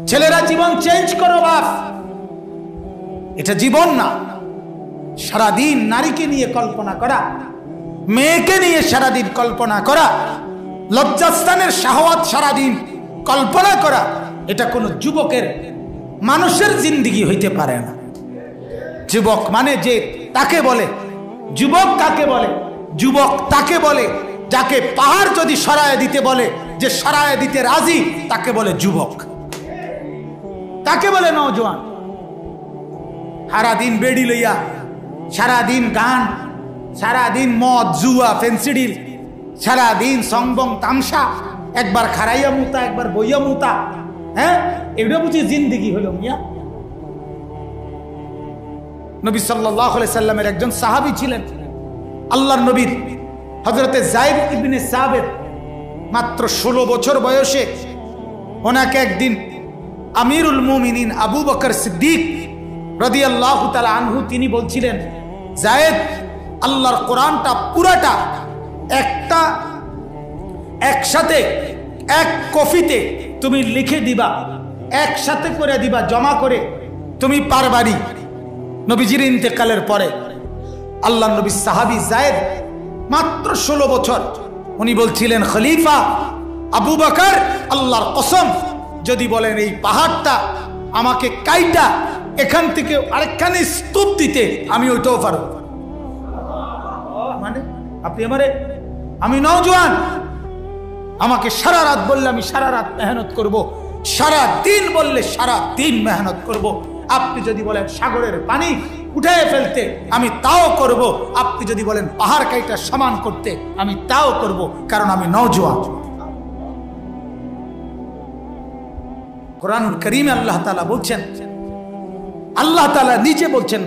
ছেলেরা জীবন চেঞ্জ করো বাপ, এটা জীবন না। সারাদিন নারীকে নিয়ে কল্পনা করা, মেয়েকে নিয়ে সারাদিন কল্পনা করা, লজ্জাস্থানের শাহওয়াত সারাদিন কল্পনা করা, এটা কোনো যুবকের মানুষের জিন্দেগি হইতে পারে না। যুবক মানে যে তাকে বলে যুবক, কাকে বলে যুবক তাকে বলে যাকে পাহাড় যদি সরায় দিতে বলে, যে সরায় দিতে রাজি, তাকে বলে যুবক, তাকে বলে নওজোয়ান। সারাদিন বেড়ি লইয়া, সারাদিন গান, সারাদিন মদ জুয়া ফেন্সিডিল, সারাদিন সংবং তামসা, একবার খারাইয়া মুতা একবার বইয়া মুতা, হ্যাঁ, এটা বুঝি জিন্দেগি হলো মিয়া? নবী সাল্লাল্লাহু আলাইহি সাল্লামের একজন সাহাবী ছিলেন, আল্লাহর নবীর হযরতে যায়েদ ইবনে সাবিত, মাত্র 16 বছর বয়সে ওনাকে একদিন আমিরুল মুমিনিন আবু বকর সিদ্দিক রাদিয়াল্লাহু তাআলা আনহু তিনি বলছিলেন, যায়েদ, আল্লাহর কোরআনটা পুরাটা একসাথে এক কপিতে তুমি লিখে দিবা, একসাথে করে দিবা, জমা করে, তুমি পারবারি। নবীজির ইন্তেকালের পরে আল্লাহর নবী সাহাবী যায়েদ মাত্র 16 বছর, উনি বলছিলেন, খলিফা আবু বকর, আল্লাহর কসম, যদি বলেন এই পাহাড়টা আমাকে কাইটা এখান থেকে আরেকখানে স্তূপ দিতে, আমি ওইটাও পারবো। মানে আপনি আমারে, আমি নওজোয়ান, আমাকে সারা রাত বললে আমি সারা রাত মেহনত করব, সারা দিন বললে সারা দিন মেহনত করব। আপনি যদি বলেন সাগরের পানি উঠে ফেলতে, আমি তাও করব। আপনি যদি বলেন পাহাড় কাইটা সমান করতে, আমি তাও করব, কারণ আমি নওজোয়ান। কোরআনুল কারীমে আল্লাহ তাআলা বলছেন, আল্লাহ তাআলা নিচে বলছেন,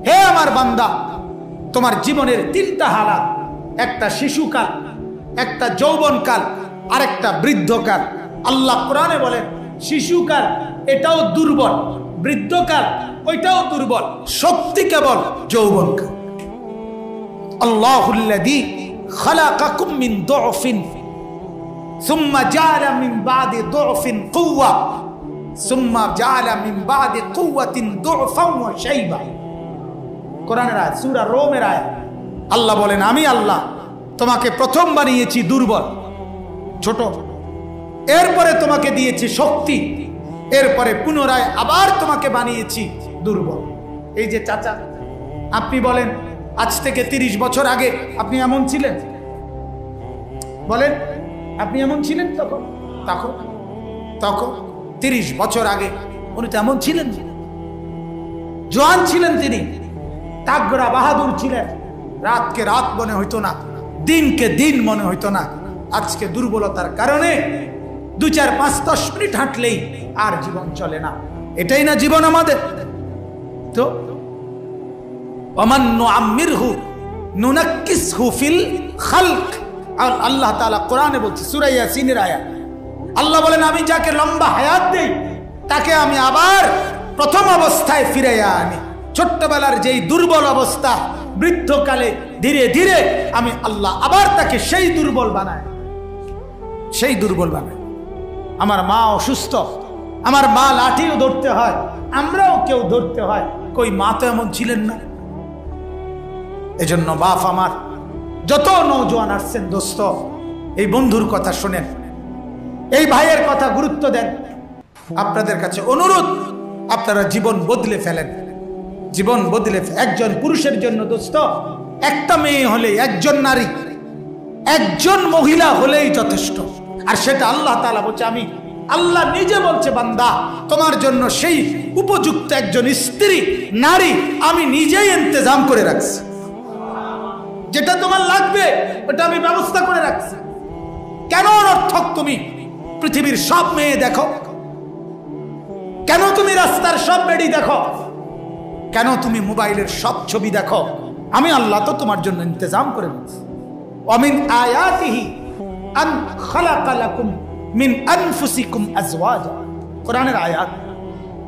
হে আমার বান্দা, তোমার জীবনের 3টা হালাত, একটা শিশুকাল, একটা যৌবনকাল, আর একটা বৃদ্ধকাল। আল্লাহ কোরআনে বলেন শিশুকাল এটাও দুর্বল, বৃদ্ধকাল ওইটাও দুর্বল, শক্তি কেবল যৌবনকাল। আল্লাহুল্লাযী খালাকাকুম মিন দুফিন সুম্মা জাআলা মিন বাদি দুফিন কুওয়া সুম্মা জাআলা মিন বাদি কুওয়াতিন দুফান ওয়া শাইবা। কোরআনের আয়াত, সূরা রোমের আয়াত। আল্লাহ বলেন, আমি আল্লাহ তোমাকে প্রথম বানিয়েছি দুর্বল, ছোট, এরপরে তোমাকে দিয়েছি শক্তি, এরপরে পুনরায় আবার তোমাকে বানিয়েছি দুর্বল। এই যে চাচা, আপনি বলেন আজ থেকে 30 বছর আগে আপনি এমন ছিলেন? বলেন আপনি এমন ছিলেন তখন? তখন 30 বছর আগে উনি তো এমন ছিলেন, জওয়ান ছিলেন, তিনি তাগড়া বাহাদুর ছিলেন, রাতকে রাত মনে হইতো না, দিনকে দিন মনে হইতো না। আজকে দুর্বলতার কারণে 2, 4, 5, 10 মিনিট হাঁটলেই আর জীবন চলে না। এটাই না জীবন আমাদের? তো ওমান নুআম্মিরহু নুনাক্কিসহু ফিল খালক। আল্লাহ তাআলা কোরআনে বলছে, সূরা ইয়াসিনের আয়াত। আল্লাহ বলেন, আমি যাকে লম্বা হায়াত দেই তাকে আমি আবার প্রথম অবস্থায় ফিরাইয়া আনি। ছোট্টবেলার যেই দুর্বল অবস্থা, বৃদ্ধকালে ধীরে ধীরে আমি আল্লাহ আবার তাকে সেই দুর্বল বানায়। আমার মা অসুস্থ, আমার মা লাঠিও ধরতে হয়, আমরাও কেউ ধরতে হয়, কই মা তো এমন ছিলেন না। এজন্য বাপ আমার, যত নওজোয়ান আসছেন দোস্ত, এই বন্ধুর কথা শোনেন, এই ভাইয়ের কথা গুরুত্ব দেন। আপনাদের কাছে অনুরোধ, আপনারা জীবন বদলে ফেলেন, জীবন বদলে। একজন পুরুষের জন্য দোস্ত, একটা মেয়ে হলে, একজন নারী, একজন মহিলা হলেই যথেষ্ট। আর সেটা আল্লাহ তাআলা বলছে, আমি আল্লাহ নিজে বলছে, বান্দা তোমার জন্য সেই উপযুক্ত একজন স্ত্রী, নারী আমি নিজেই ইন্তজাম করে রাখছি। যেটা তোমার লাগবে ওটা আমি ব্যবস্থা করে রাখছি। কেন অনর্থক তুমি পৃথিবীর সব মেয়ে দেখো? কেন তুমি রাস্তার সব বেড়ি দেখো? কেন তুমি মোবাইলের সব ছবি দেখো? আমি আল্লাহ তো তোমার জন্য ইন্তজাম করে দিচ্ছি। ওয়ামিন আয়াতিহি আন খালাকা লাকুম মিন আনফুসিকুম আজওয়াজা। কোরআনের আয়াত।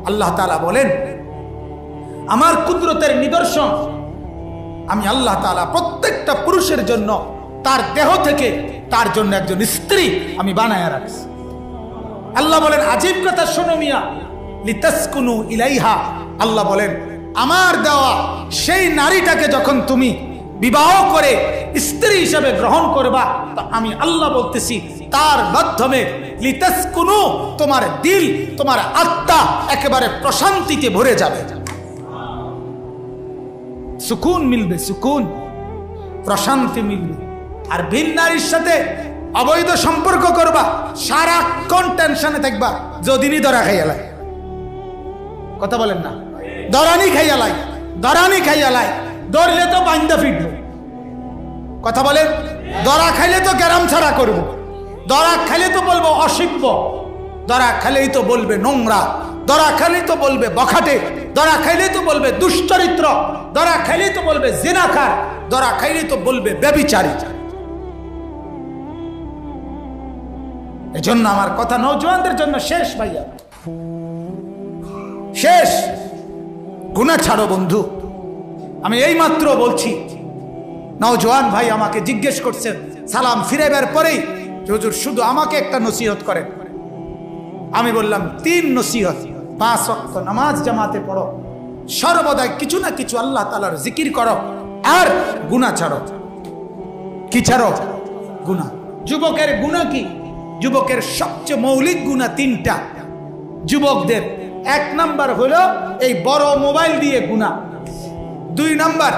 আল্লাহ তাআলা বলেন, আমার কুদরতের নিদর্শন, আমি আল্লাহ তাআলা প্রত্যেকটা পুরুষের জন্য তার দেহ থেকে তার জন্য একজন স্ত্রী আমি বানায়া রাখছি। আল্লাহ বলেন আজীব কথা শোনো মিয়া, লিতাসকুনু ইলাইহা, আল্লাহ বলেন আমার দেওয়া সেই নারীটাকে যখন তুমি বিবাহ করে স্ত্রী হিসেবে গ্রহণ করবা, তো আমি আল্লাহ বলতেছি তার মাধ্যমে লিতাসকুনু, তোমার দিল, তোমার আত্মা একেবারে প্রশান্তিতে ভরে যাবে, সুকুন মিলবে, সুকুন, প্রশান্তি মিলবে। আর ভিন নারীর সাথে অবৈধ সম্পর্ক করবা, সারাক্ষণ টেনশনে থাকবা, যদিনই ধরা খাইয়ালাই, কথা বলেন না, দরানি খাইয়ালাই, দরানি খাইয়ালাই, ধরলে তো বান্দা ফিরবো, কথা বলেন, দরা খাইলে তো গ্যারাম ছাড়া করবো, দরা খাইলে তো বলবো অসিব্য, দরা খাইলেই তো বলবে নোংরা, দরা খাইলেই তো বলবে বখাটে, দরা খাইলেই তো বলবে দুশ্চরিত্র, দরা খাইলেই তো বলবে জিনাকার, দরা খাইলেই তো বলবে ব্যভিচারী। এজন্য আমার কথা নওজওয়ানদের জন্য শেষ ভাইয়া, শেষ, গুনাহ ছাড়ো বন্ধু। আমি এই মাত্র বলছি, নওজওয়ান ভাই আমাকে জিজ্ঞেস করছেন সালাম ফিরাইবার পরেই, হুজুর শুধু আমাকে একটা নসিহত করেন। আমি বললাম 3 নসিহত, 5 ওয়াক্ত নামাজ জামাতে পড়ো, সর্বদা কিছু না কিছু আল্লাহ তাআলার জিকির করো, আর গুনাহ ছাড়ো। কি ছাড়ো? গুনাহ। যুবকের গুনাহ কি? যুবকের সবচেয়ে মৌলিক গুনাহ 3টা যুবকদের। 1 নাম্বার হলো এই বড় মোবাইল দিয়ে গুনাহ, 2 নাম্বার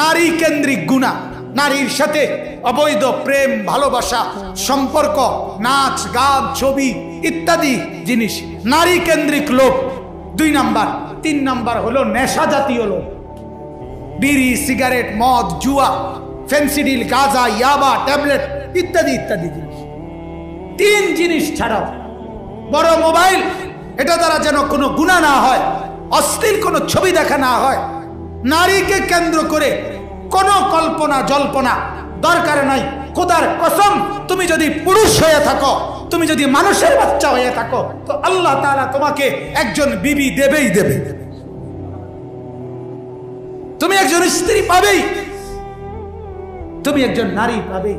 নারী কেন্দ্রিক গুনাহ, নারীর সাথে অবৈধ প্রেম ভালোবাসা সম্পর্ক, নাচ গান ছবি ইত্যাদি জিনিস, নারী কেন্দ্রিক লোক 2 নাম্বার। 3 নাম্বার হলো নেশা জাতীয় লোক, বিড়ি সিগারেট মদ জুয়া ফেন্সিডিল গাঁজা ইয়াবা ট্যাবলেট ইত্যাদি ইত্যাদি জিনিস। 3 জিনিস ছাড়াও বড় মোবাইল, এটা দ্বারা যেন কোনো গুনাহ না হয়, অশ্লীল কোনো ছবি দেখা না হয়, নারীকে কেন্দ্র করে কোনো কল্পনা জল্পনা দরকার নাই। খোদার কসম, তুমি যদি পুরুষ হয়ে থাকো, তুমি যদি মানুষের বাচ্চা হয়ে থাকো, তো আল্লাহ তাআলা তোমাকে একজন বিবি দেবেই দেবে, তুমি একজন স্ত্রী পাবেই, তুমি একজন নারী পাবেই।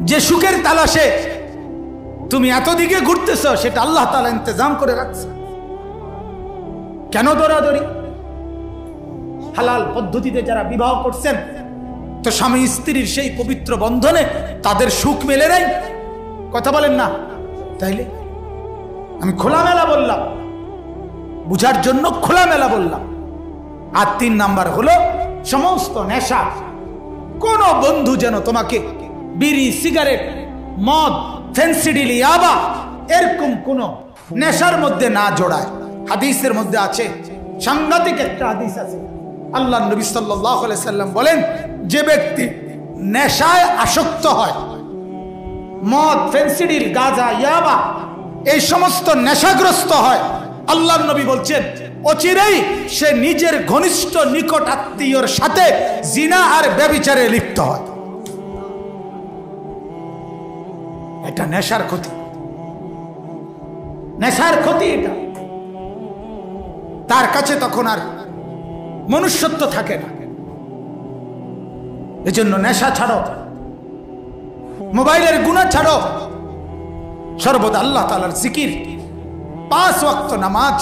যে সুখের তালাশে তুমি এতদিকে ঘুরতেছ, সেটা আল্লাহ তাআলা ইন্তজাম করে রাখছে। কেন দৌড়াদৌড়ি? হালাল পদ্ধতিতে যারা বিবাহ করছেন, তো স্বামী স্ত্রীর সেই পবিত্র বন্ধনে তাদের সুখ মেলে নাই, কথা বলেন না? তাইলে আমি খোলামেলা বললাম, বুঝার জন্য খোলামেলা বললাম। আর 3 নাম্বার হলো সমস্ত নেশা। কোন বন্ধু যেন তোমাকে বিড়ি সিগারেট মদ ফেন্সিডিল ইয়াবা এরকম কোন নেশার মধ্যে না জড়ায়। হাদিসের মধ্যে আছে, সাংঘাতিক একটা হাদিস আছে, আল্লাহ নবী সাল্লাল্লাহু আলাইহি সাল্লাম বলেন, যে ব্যক্তি নেশায় আসক্ত হয়, মদ ফেন্সিডিল গাঁজা ইয়াবা এই সমস্ত নেশাগ্রস্ত হয়, আল্লাহ নবী বলছেন অচিরেই সে নিজের ঘনিষ্ঠ নিকট আত্মীয়র সাথে জিনা আর ব্যভিচারে লিপ্ত হয়। এটা নেশার ক্ষতি, নেশার ক্ষতি এটা। তার কাছে তখন আর মনুষ্যত্ব থাকে না। এজন্য নেশা ছাড়ো, মোবাইলের গুনাহ ছাড়ো, সর্বদা আল্লাহ তাআলার জিকির, 5 ওয়াক্ত নামাজ।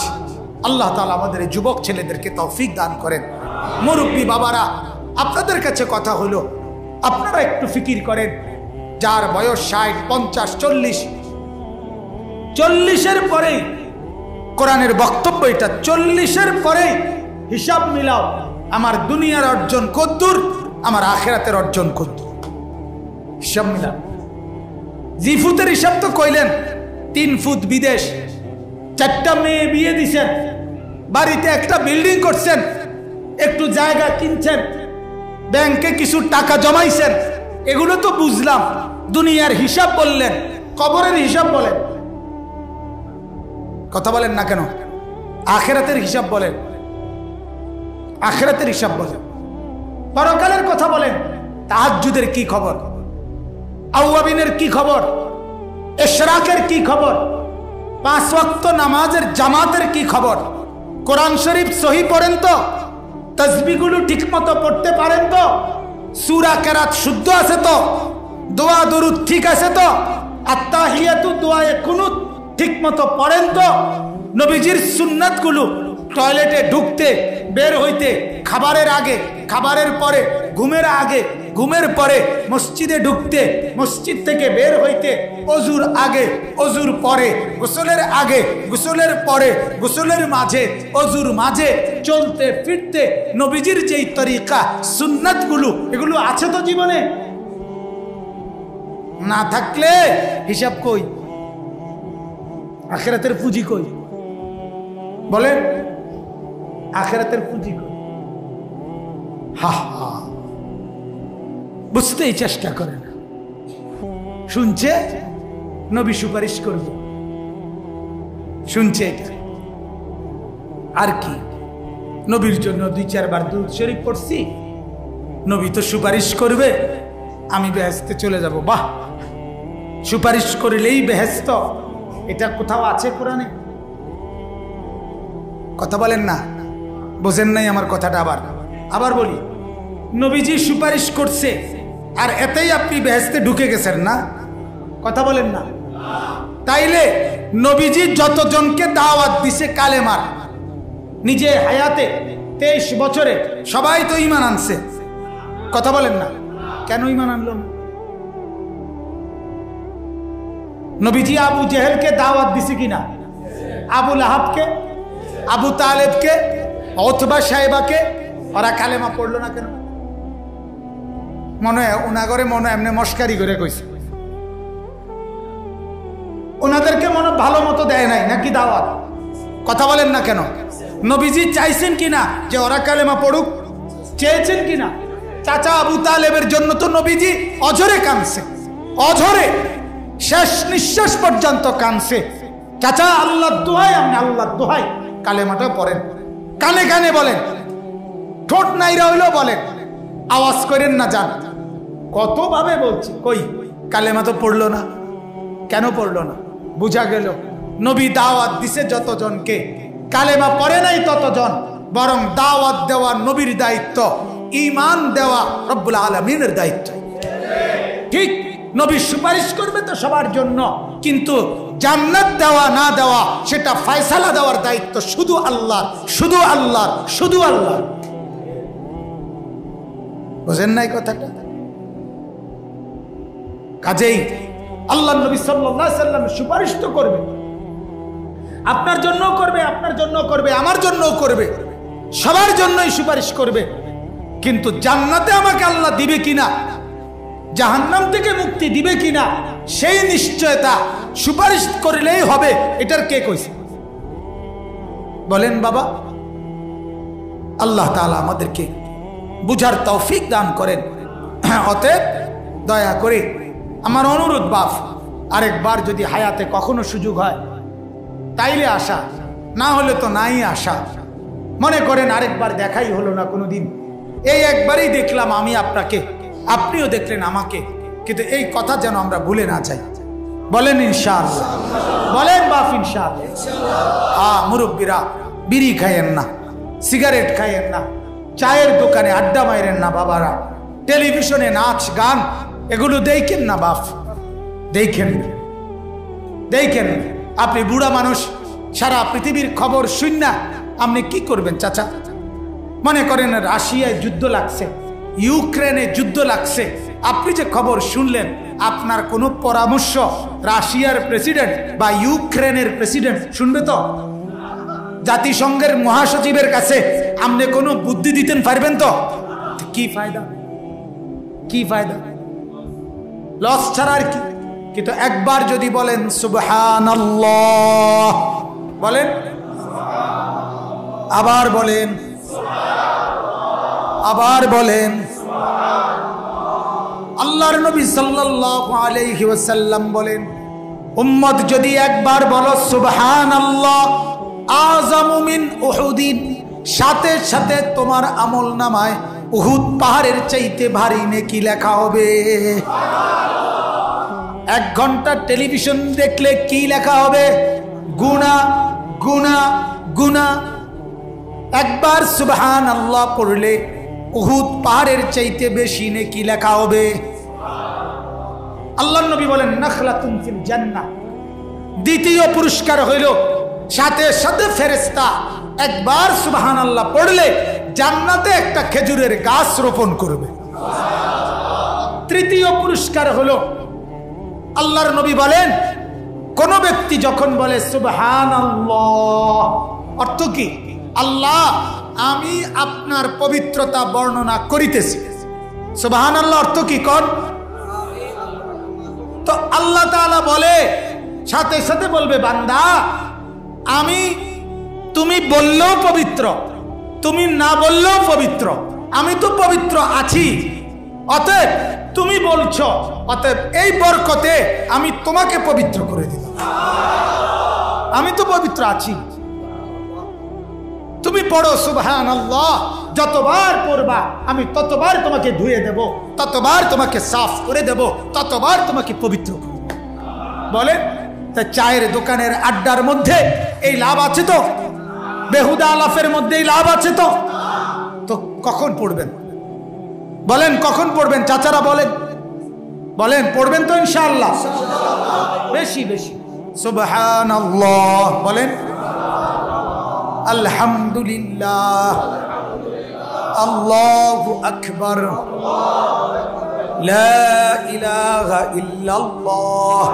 আল্লাহ তাআলা আমাদের যুবক ছেলেদেরকে তৌফিক দান করেন। মুরব্বী বাবারা, আপনাদের কাছে কথা হলো, আপনারা একটু ফিকির করেন, যার বয়স 60 50 40-এর পরেই কোরআনের বক্তব্য এটা, 40-এর পরেই হিসাব মিলাও, আমার দুনিয়ার অর্জন কদ্দুর, আমার আখিরাতের অর্জন কদ্দুর, হিসাব মিলাও। জিফুতের হিসাব তো কইলেন, 3 ফুট বিদেশ, 4টা মেয়ে বিয়ে দিছেন, বাড়িতে একটা বিল্ডিং করছেন, একটু জায়গা কিনছেন, ব্যাংকে কিছু টাকা জমাইছেন, এগুলো তো বুঝলাম। দুনিয়ার হিসাব বললেন, কবরের হিসাব বলেন, কথা বলেন না কেন? আখিরাতের হিসাব বলেন, আখিরাতের হিসাব বলেন, পরকালের কথা বলেন। তাহাজ্জুদের কি খবর? আওয়াবিনের কি খবর? ইশরাকের কি খবর? 5 ওয়াক্ত নামাজের জামাতের কি খবর? কোরআন শরীফ সহি পড়েন তো? তাসবিহগুলো ঠিকমতো পড়তে পারেন তো? সূরা কেরাত শুদ্ধ আছে তো? দোয়া দরুদ ঠিক আছে তো? আত্তাহিয়াতু দুআয়ে কুনুত ঠিকমতো পড়েন তো? নবীজির সুন্নাতগুলো টয়লেটে ঢুকতে, বের হইতে, খাবারের আগে, খাবারের পরে, ঘুমের আগে, ঘুমের পরে, মসজিদে ঢুকতে, মসজিদ থেকে বের হইতে, অজুর আগে, অজুর পরে, গোসলের আগে, গোসলের পরে, গোসলের মাঝে, অজুর মাঝে, চলতে ফিরতে নবীজির যেই তরিকা সুন্নাতগুলো এগুলো আছে তো জীবনে? না থাকলে হিসাব কই? আখিরাতের পুঁজি কই? বলেন, আখিরাতের পুঁজি কই? হা হা, বুঝতেই চেষ্টা করে না। শুনছে নবী সুপারিশ করবে, শুনছে এটা, আর কি? নবীর জন্য 2-4 বার দুরূদ শরীফ পড়ছি, নবী তো সুপারিশ করবে, আমি বেহেশতে চলে যাব। বাহ, সুপারিশ করলেই বেহেশত, এটা কোথাও আছে কোরআনে? কথা বলেন না, বোঝেন নাই আমার কথাটা। আবার বলি, নবীজি সুপারিশ করছে আর এতেই আপনি বেহেশতে ঢুকে গেছেন না? কথা বলেন না। তাইলে নবীজি যতজনকে দাওয়াত দিছে কালেমার, নিজে হায়াতে 23 বছরে সবাই তো ঈমান আনছে। কথা বলেন না, কেন ঈমান আনলো না? নবীজি আবু জেহেলকে দাওয়াত দিছে কিনা? আবু লাহাবকে, আবু তালেবকে, উতবা সাহেবাকে, ওরা কালেমা পড়লো না কেন? মনে হয় উনাগরে মনে এমনি মস্কারি করে কইছে, ওনাদেরকে মনে ভালো মতো দেয় নাই নাকি দাওয়াত? কথা বলেন না কেন? নবীজি চাইছেন কিনা যে ওরা কালেমা পড়ুক? চেয়েছেন কিনা? চাচা আবু তালেবের জন্য তো নবীজি অঝরে কাঁদছে, অঝরে শেষ নিঃশ্বাস পর্যন্ত কাঁদছে। চাচা আল্লাহর দোহাই, আপনি আল্লাহর দোহাই কালেমাটা পড়েন, কানে কানে বলেন, ঠোঁট নাইরা হইলেও বলেন, আওয়াজ করেন না, যান। কতভাবে বলছি, কই কালেমা তো পড়লো না। কেন পড়লো না? বুঝা গেল নবী দাওয়াত দিছে যতজনকে, কালেমা পড়ে নাই ততজন, বরং দাওয়াত দেওয়া নবীর দায়িত্ব, ঈমান দেওয়া রব্বুল আলামিনের দায়িত্ব। ঠিক, নবী সুপারিশ করবে তো সবার জন্য, কিন্তু জান্নাত দেওয়া না দেওয়া সেটা ফয়সালা দেওয়ার দায়িত্ব শুধু আল্লাহর, শুধু আল্লাহর, শুধু আল্লাহর। বুঝেন নাই কথাটা? কাজেই আল্লাহ নবী সাল্লাল্লাহু আলাইহি ওয়াসাল্লাম সুপারিশ তো করবে, আপনার জন্য করবে, আপনার জন্য করবে, আমার জন্য করবে, সবার জন্যই সুপারিশ করবে। কিন্তু জান্নাতে আমাকে আল্লাহ দিবে কিনা, জাহান্নাম থেকে মুক্তি দিবে কিনা, সেই নিশ্চয়তা সুপারিশ করলেই হবে, এটার কে কইছে? বলেন বাবা। আল্লাহ তাআলা আমাদেরকে বুঝার তৌফিক দান করেন। অতএব দয়া করে আমার অনুরোধ, বাপ, আরেকবার যদি হায়াতে কখনো সুযোগ হয় তাইলে আসা, না হলে তো নাই আসা। মনে করেন আরেকবার দেখাই হলো না কোনোদিন, এই একবারই দেখলাম আমি আপনাকে, আপনিও দেখলেন আমাকে, কিন্তু এই কথা যেন আমরা ভুলে না যাই। বলেন ইনশাআল্লাহ, বলেন বাপ ইনশাআল্লাহ। মুরব্বীরা, বিড়ি খাইয়েন না, সিগারেট খাইয়েন না, চায়ের দোকানে আড্ডা মাইরেন না, বাবারা টেলিভিশনে নাচ গান এগুলো দেখেন না বাপ, দেখেন দেখেন। আপনি বুড়া মানুষ, সারা পৃথিবীর খবর শুননা আপনি কি করবেন চাচা? মনে করেন রাশিয়ায় যুদ্ধ লাগছে, ইউক্রেনে যুদ্ধ লাগছে, আপনি যে খবর শুনলেন, আপনার কোনো পরামর্শ রাশিয়ার প্রেসিডেন্ট বা ইউক্রেনের প্রেসিডেন্ট শুনবে তো? জাতিসংঘের মহাসচিবের কাছে আপনি কোনো বুদ্ধি দিতেন পারবেন তো? কি ফায়দা, কি ফায়দা? লস ছাড়া আর কি। কিন্তু একবার যদি বলেন সুবহানাল্লাহ, বলেন, আবার বলেন, আবার বলেন, আল্লাহর নবী সাল্লাল্লাহু আলাইহি ওয়াসাল্লাম বলেন, উম্মত যদি একবার বলো সুবহানাল্লাহ আযামু মিন উহুদিন, সাথে সাথে তোমার আমলনামায় উহুদ পাহাড়ের চাইতে ভারী নেকি লেখা হবে। 1 ঘন্টা টেলিভিশন দেখলে কি লেখা হবে? গুনাহ, গুনাহ, গুনাহ। একবার সুবহানাল্লাহ পড়লে উহুদ পাহাড়ের চাইতে বেশি নেকি লেখা হবে। আল্লাহর নবী বলেন নাখলাতুন ফিল জান্নাহ। দ্বিতীয় পুরস্কার হইল সাথে সাথে ফেরেশতা একবার সুবহানাল্লাহ পড়লে জান্নাতে একটা খেজুরের গাছ রোপণ করবে। তৃতীয় পুরস্কার হলো আল্লাহর নবী বলেন কোন ব্যক্তি যখন বলে সুবহানাল্লাহ, অর্থ কি? আল্লাহ আমি আপনার পবিত্রতা বর্ণনা করিতেছি। সুবহানাল্লাহ অর্থ কি কোন? তো আল্লাহ তাআলা বলে সাথে সাথে বলবে বান্দা আমি তুমি বললেও পবিত্র, তুমি না বললেও পবিত্র, আমি তো পবিত্র আছি, অতএব তুমি বলছো, অতএব এই বরকতে আমি তোমাকে পবিত্র করে দিলাম। আমি তো পবিত্র আছি, তুমি পড়ো সুবহানাল্লাহ, যতবার পড়বা আমি ততবার তোমাকে ধুয়ে দেব, ততবার তোমাকে সাফ করে দেব, ততবার তোমাকে পবিত্র করে দেব। বলে তা চায়ের দোকানের আড্ডার মধ্যে এই লাভ আছে তো? বেহুদা আলাফের মধ্যে এই লাভ আছে তো? তো কখন পড়বেন বলেন? কখন পড়বেন চাচারা? বলেন বলেন পড়বেন তো ইনশাআল্লাহ? বেশি বেশি সুবহানাল্লাহ বলেন, আলহামদুলিল্লাহ, আল্লাহু আকবার, লা ইলাহা ইল্লাল্লাহ,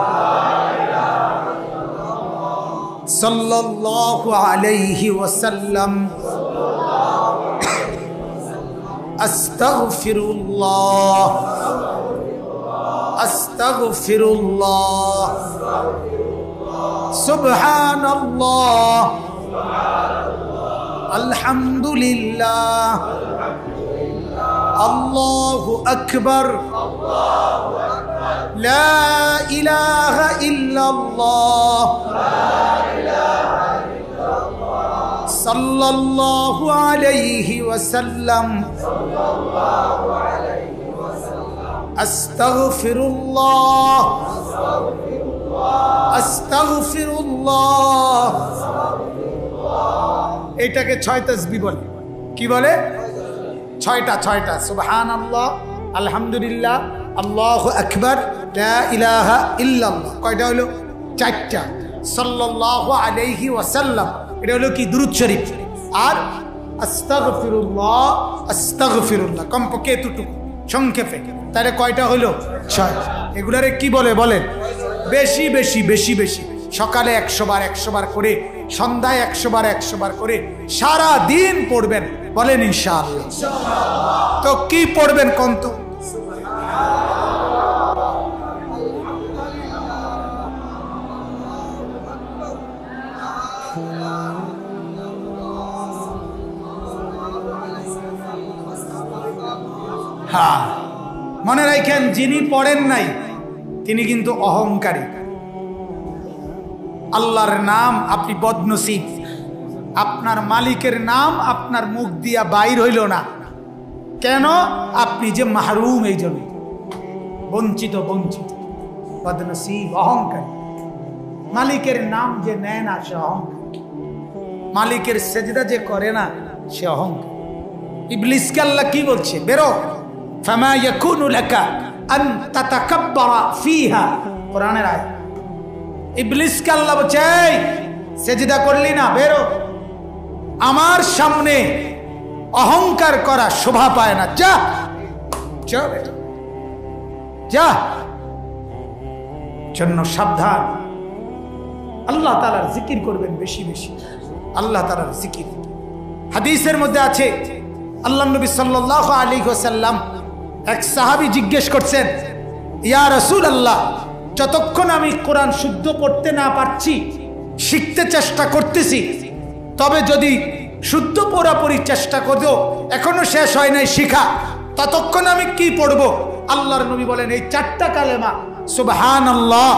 সাল্লাল্লাহু আলাইহি ওয়াসাল্লাম, আস্তাগফিরুল্লাহ, আস্তাগফিরুল্লাহ, সুবহানাল্লাহ, আলহামদুলিল্লাহ, আল্লাহু আকবার, লা ইলাহা ইল্লাল্লাহ, সাল্লাল্লাহু আলাইহি ওয়াসাল্লাম, আস্তাগফিরুল্লাহ, আস্তাগফিরুল্লাহ। এটাকে 6 তাসবিহ বলে। কি বলে? 6টা। সুবহানাল্লাহ, আলহামদুলিল্লাহ, আল্লাহু আকবার, লা ইলাহা ইল্লাল্লাহ। কয়টা হলো? 4টা। সাল্লাল্লাহু আলাইহি ওয়াসাল্লাম, এটা হলো কি? দুরূদ শরীফ। আর আস্তাগফিরুল্লাহ, আস্তাগফিরুল্লাহ, কমপক্ষে এতটুকু সংক্ষেপে। তাহলে কয়টা হলো? 6। এগুলারে কি বলে বলেন? বেশি বেশি বেশি বেশি। সকালে 100 বার 100 বার করে, সন্ধ্যায় 100 বার 100 বার করে সারা দিন পড়বেন। বলেন ইনশাআল্লাহ। তো কি পড়বেন কোন? তো হ্যাঁ, মনে রাখেন যিনি পড়েন নাই তিনি কিন্তু অহংকারী। আল্লাহর নাম আপনি বদনসিব, আপনার মালিকের নাম আপনার মুখ দিয়া বাইর হইল না কেন? আপনি যে মাহরুম, এই জন্য বঞ্চিত, বদনসিব, অহংকারী। মালিকের নাম যে নেয় না সে অহংকারী, মালিকের সেজদা যে করে না সে অহংকারী। ইবলিসকে আল্লাহ কি বলছে? বেরো, ফামা ইয়াকুনু লাকা আন তাতাকাব্বারা ফিহা, কোরআনের আয়াত। ইবলিসকে আল্লাহ বলছে সেজদা করলি না, বেরো, আমার সামনে অহংকার করা শোভা পায় না, যা যা। জন্য সাবধান, আল্লাহ তাআলার জিকির করবেন বেশি বেশি, আল্লাহ তাআলার জিকির। হাদিসের মধ্যে আছে আল্লাহ নবী সাল্লাল্লাহু আলাইহি ওয়াসাল্লাম, এক সাহাবী জিজ্ঞেস করছেন, ইয়া রাসূলুল্লাহ, যতক্ষণ আমি কোরআন শুদ্ধ পড়তে না পারছি, শিখতে চেষ্টা করতেছি, তবে যদি শুদ্ধ পুরোপুরি চেষ্টা করো, এখনো শেষ হয় নাই শিখা, ততক্ষণ আমি কি পড়বো? আল্লাহর নবী বলেন এই 4টা কালেমা, সুবহানাল্লাহ,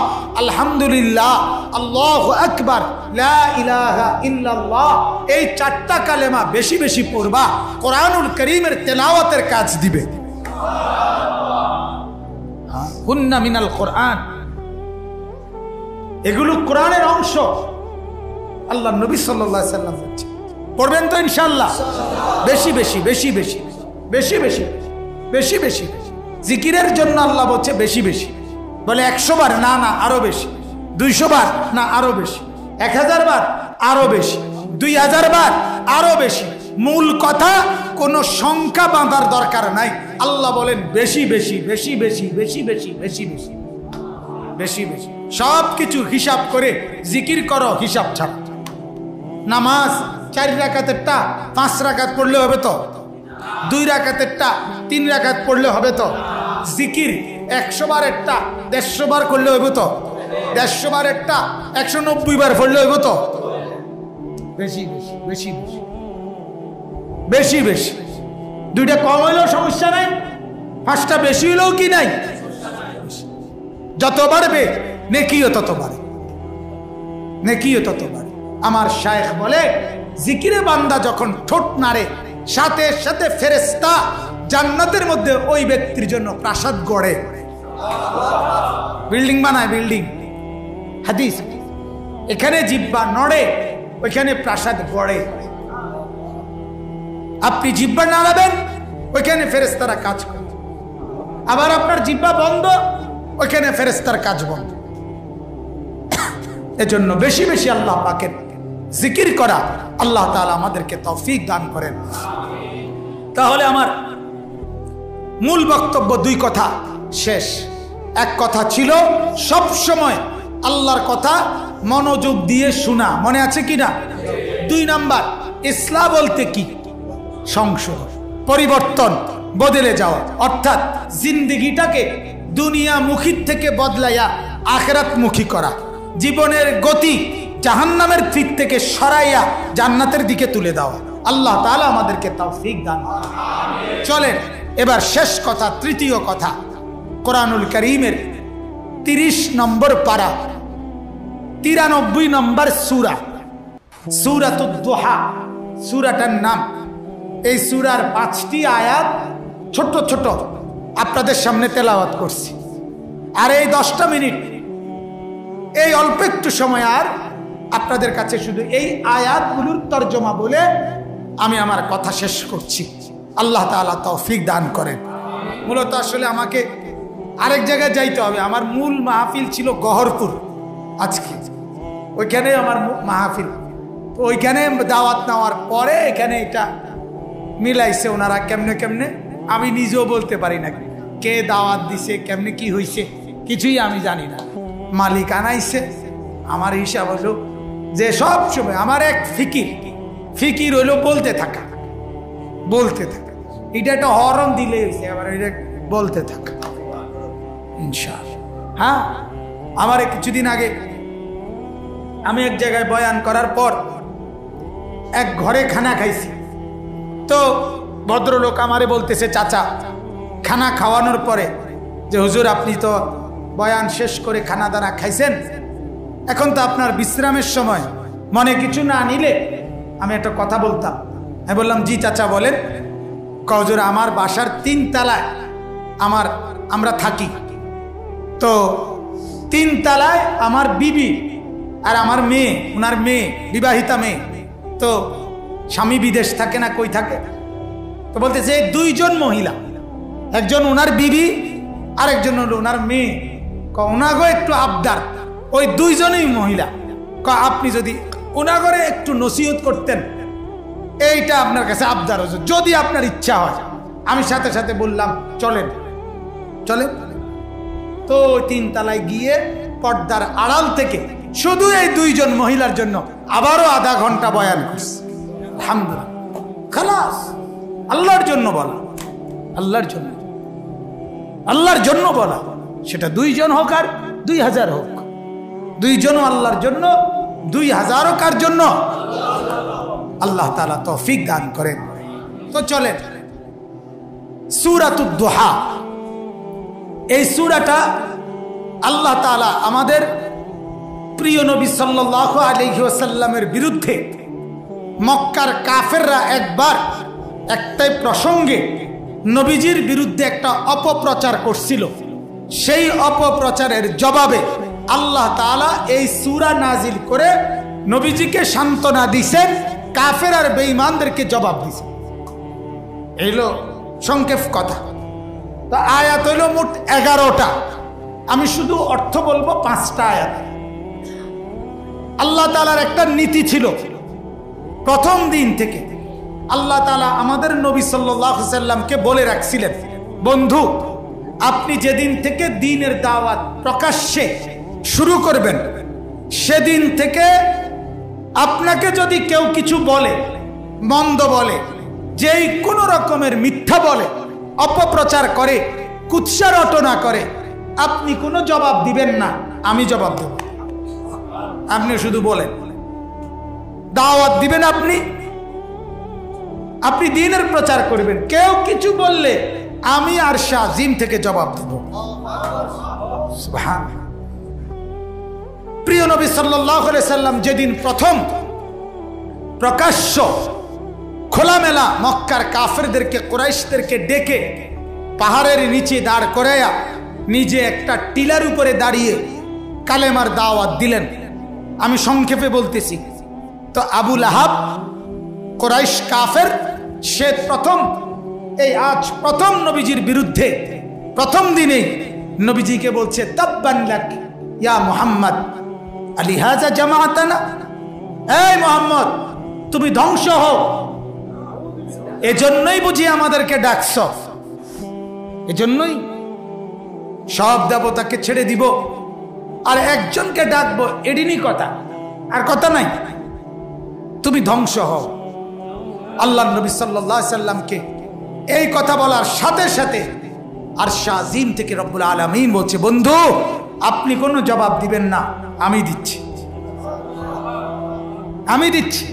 আলহামদুলিল্লাহ, আল্লাহু আকবার, লা ইলাহা ইল্লাল্লাহ। এই 4টা কালেমা বেশি বেশি পড়বা, কোরআনুল কারীমের তেলাওয়াতের কাজ দিবে। হুন্না মিনাল কোরআন, এগুলো কোরআনের অংশ। আল্লাহ নবী সাল্লাল্লাহু আলাইহি ওয়াসাল্লাম বলছে পড়বেন তো ইনশাআল্লাহ? বেশি বেশি বেশি বেশি বেশি বেশি বেশি বেশি। জিকিরের জন্য আল্লাহ বলছে বেশি বেশি বলে 100 বার, না না আরো বেশি। 200 বার, না আরো বেশি। 1000 বার, আরো বেশি। 2000 বার, আরো বেশি। মূল কথা, কোনো সংখ্যা বাঁধার দরকার নাই। আল্লাহ বলেন বেশি বেশি বেশি বেশি বেশি বেশি বেশি বেশি বেশি বেশি সবকিছু হিসাব করে জিকির করো, হিসাব ছাড়া। নামাজ 4 রাকাতেরটা 5 রাকাত পড়লে হবে তো? 2 রাকাতেরটা 3 রাকাত পড়লে হবে তো? জিকির 100 বারেরটা 150 বার করলে হবে তো? 150 বারেরটা 190 বার পড়লে হবে তো? বেশি বেশি বেশি বেশি বেশি বেশি। 2টা কম হইলেও সমস্যা নাই, 5টা বেশি হইলেও কি নাই? যত বাড়বে নেকিও তত বাড়ে, নেকিও তত বাড়ে। আমার শায়েখ বলে, জিকিরে বান্দা যখন ঠোঁট নাড়ে, সাথে সাথে ফেরেশতা জান্নাতের মধ্যে ওই ব্যক্তির জন্য প্রাসাদ গড়ে, বিল্ডিং বানায়, বিল্ডিং। হাদিস, এখানে জিহ্বা নড়ে, ওইখানে প্রাসাদ গড়ে। আপনি জিহ্বা নাড়াবেন, ওইখানে ফেরেশতারা কাজ করে। আবার আপনার জিহ্বা বন্ধ, ওইখানে ফেরেশতার কাজ বন্ধ। এজন্য বেশি বেশি আল্লাহ পাকের জিকির করা, আল্লাহ তাআলা আমাদেরকে তৌফিক দান করেন। তাহলে আমার মূল বক্তব্য 2 কথা শেষ। এক কথা ছিল সব সময় আল্লাহর কথা মনোযোগ দিয়ে শোনা, মনে আছে কিনা? 2 নাম্বার, ইসলাহ বলতে কি? সংশোধন, পরিবর্তন, বদলে যাওয়া। অর্থাৎ জিন্দেগিটাকে দুনিয়ামুখী থেকে বদলাইয়া আখিরাতমুখী করা, জীবনের গতি জাহান্নামের দিক থেকে সরাইয়া জান্নাতের দিকে তুলে দেওয়া। আল্লাহ তাআলা আমাদেরকে তৌফিক দান করুন। চলেন এবার শেষ কথা, তৃতীয় কথা, কোরআনুল কারীমের 30 নম্বর পারা, 93 নম্বর সূরা, সূরাতুদ দুহা সূরাটার নাম। এই সূরার 5টি আয়াত ছোট ছোট আপনাদের সামনে তেলাওয়াত করছি। আর এই 10টা মিনিট, এই অল্প একটু সময়, আর আপনাদের কাছে শুধু এই আয়াতগুলোর তরজমা বলে আমি আমার কথা শেষ করছি। আল্লাহ তাআলা তৌফিক দান করেন। মূলত আসলে আমাকে আরেক জায়গায় যাইতে হবে। আমার মূল মাহফিল ছিল গহরপুর আজকে, ওইখানে আমার মাহফিল। তো ওইখানে দাওয়াত নেওয়ার পরে এখানে এটা মিলাইছে ওনারা কেমনে কেমনে, আমি নিজেও বলতে পারি না কে দাওয়াত দিছে, কেমনে কি হয়েছে, কিছুই আমি জানি না। মালিক আনাইছে। আমার হিসাব হলো যে সব সময় আমার এক ফিকির হইলো বলতে থাকা, বলতে থাকা। এটা একটা হরন দিলে হয়েছে, আবার এটা বলতে থাকা ইনশাআল্লাহ। হ্যাঁ, আমার কিছুদিন আগে আমি এক জায়গায় বয়ান করার পর এক ঘরে খানা খাইছি। তো ভদ্রলোক আমারে বলতেছে, চাচা, খানা খাওয়ানোর পরে যে হুজুর আপনি তো বয়ান শেষ করে খানা দানা খাইছেন, এখন তো আপনার বিশ্রামের সময়, মনে কিছু না নিলে আমি একটা কথা বলতাম। আমি বললাম, জি চাচা বলেন। হুজুর আমার বাসার 3 তলায় আমরা থাকি। তো 3 তলায় আমার বিবি আর আমার মেয়ে, ওনার মেয়ে, বিবাহিতা মেয়ে। তো স্বামী বিদেশ থাকে না, কই থাকে। তো বলতেছে 2 জন মহিলা, একজন ওনার বিবি আর একজন হলো ওনার মেয়ে। ওনাগো একটু আবদার, ওই 2 জনই মহিলা। আপনি যদি ওনাগরে একটু নসিহত করতেন, এইটা আপনার কাছে আবদার হচ্ছে, যদি আপনার ইচ্ছা হয়। আমি সাথে সাথে বললাম, চলেন চলেন। তো 3 তলায় গিয়ে পর্দার আড়াল থেকে শুধু এই 2 জন মহিলার জন্য আবারও আধা ঘন্টা বয়ান করছে। আলহামদুলিল্লাহ, খালাস। আল্লাহর জন্য বলা, আল্লাহর জন্য, আল্লাহর জন্য বলা। সেটা 2 জন হোক আর 2000 হোক, 2 জনও আল্লাহর জন্য, 2000 কার জন্য? আল্লাহ তাআলা তৌফিক দান করেন। তো চলেন, সূরাতুদ দুহা, এই সূরাটা আল্লাহ তাআলা আমাদের প্রিয় নবী সাল্লাল্লাহু আলাইহি ওয়াসাল্লামের বিরুদ্ধে মক্কার কাফেররা একবার একটাই প্রসঙ্গে নবীজির বিরুদ্ধে একটা অপপ্রচার করছিল। সেই অপপ্রচারের জবাবে আল্লাহ তাআলা এই সূরা নাজিল করে নবীজিকে সান্ত্বনা দিয়েছেন, কাফের আর বেঈমানদেরকে জবাব দিয়েছেন। এইলো সংক্ষেপ কথা। তো আয়াত হইল মোট 11টা। আমি শুধু অর্থ বলবো 5টা আয়াত। আল্লাহ তাআলার একটা নীতি ছিল প্রথম দিন থেকে। আল্লাহ তাআলা আমাদের নবী সাল্লাল্লাহু আলাইহি সাল্লামকে বলে রাখছিলেন, বন্ধু আপনি যেদিন থেকে দ্বীনের দাওয়াত প্রকাশ্যে শুরু করবেন, সেদিন থেকে আপনাকে যদি কেউ কিছু বলে, মন্দ বলে, যেই কোনো রকমের মিথ্যা বলে, অপপ্রচার করে, কুৎসা রটনা করে, আপনি কোনো জবাব দিবেন না, আমি জবাব দেব। আপনি শুধু বলেন, দাওয়াত দিবেন, আপনি দ্বীনের প্রচার করবেন, কেউ কিছু বললে আমি আরশে আজিম থেকে জবাব দেব। সুবহান। প্রিয় নবী সাল্লাল্লাহু আলাইহি সাল্লাম যেদিন প্রথম প্রকাশ্য খোলামেলা মক্কার কাফেরদেরকে, কুরাইশদেরকে ডেকে পাহাড়ের নিচে দাঁড় করাইয়া নিজে একটা টিলার উপরে দাঁড়িয়ে কালেমার দাওয়াত দিলেন, আমি সংক্ষেপে বলতেছি। তো আবু লাহাব কুরাইশ কাফের, সে আজ প্রথম নবীজির বিরুদ্ধে প্রথম দিনেই নবীজিকে বলছে, তাব্বান লাক ইয়া মুহাম্মদ আলিহাযা জামাআতানা, এই মুহাম্মদ তুমি ধ্বংস হও, এজন্যই বুঝি আমাদেরকে ডাকছ, এজন্যই সব দেবতাকে ছেড়ে দিব আর একজনকে ডাকবো, এডিনই কথা, আর কথা নাই, তুমি ধ্বংস হও। আল্লাহ নবী সাল্লাল্লাহু আলাইহি সাল্লামকে এই কথা বলার সাথে সাথে আরশে আজিম থেকে রব্বুল আলামিন বলছে, বন্ধু আপনি কোনো জবাব দিবেন না, আমি দিচ্ছি, আমি দিচ্ছি।